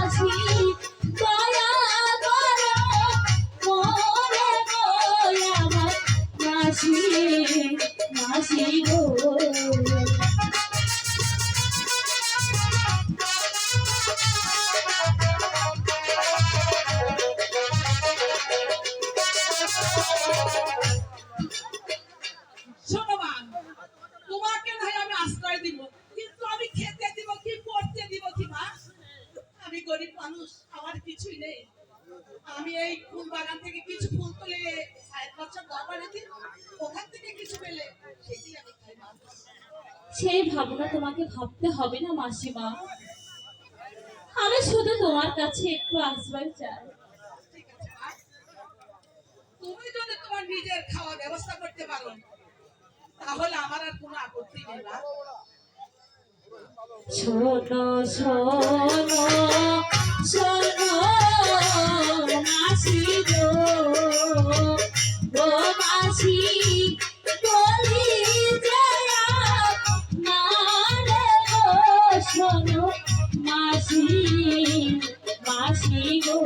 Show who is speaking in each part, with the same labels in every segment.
Speaker 1: মাসি দয়া করো মোরে গো আমার মাসি মাসি গো
Speaker 2: শোনো মা, তোমাকে ভাই আমি আশ্রয় দিব, কিন্তু আমি খেতে দিব কি, পড়তে দিব কি মা? আমি গরিব মানুষ, আমার কিছুই নেই। আমি এই ফুল বাগান থেকে কিছু ফুল তুলে ৬০ বছর দরবারে দিই, ওখান থেকে কিছু পেলে সেটি আমি খাই মা।
Speaker 1: সেই ভাবনা তোমাকে ভাবতে হবে না মাসিমা, আমি শুধু তোমার কাছে একটু আশ্রয় চাই।
Speaker 2: ঠিক আছে মা, তুমি যদি তোমার নিজের খাওয়ার ব্যবস্থা করতে পারো তাহলে আমার আর কোনো আপত্তি নেই মা।
Speaker 1: শোনো শোনো শোনো মাসি গো গো মাসি বলি জয়া না রে গো শোনো মাসি মাসি গো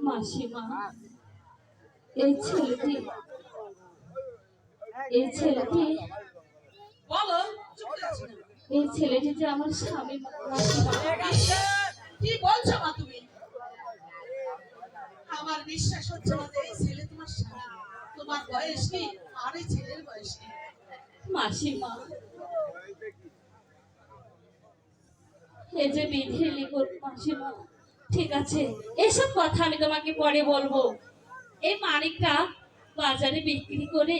Speaker 1: মাসিমা এই ছেলেটি এই ছেলেটি
Speaker 2: বলো, চুপ করে আছো কেন?
Speaker 1: এই ছেলেটি যে আমার স্বামী মাসিমা।
Speaker 2: কি বলছো মা তুমি? আমার বিশ্বাস হচ্ছে না যে এই ছেলে তোমার স্বামী। তোমার বয়স কি আর এই ছেলের বয়স কি?
Speaker 1: মাসিমা এই যে বিধির লিখন মাসিমা, ঠিক আছে এসব কথা আমি তোমাকে পরে বলবো। এই মানিকটা বাজারে বিক্রি করে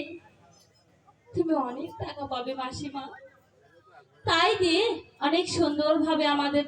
Speaker 1: তুমি অনেক টাকা পাবে মাসিমা, তাই দিয়ে অনেক সুন্দরভাবে আমাদের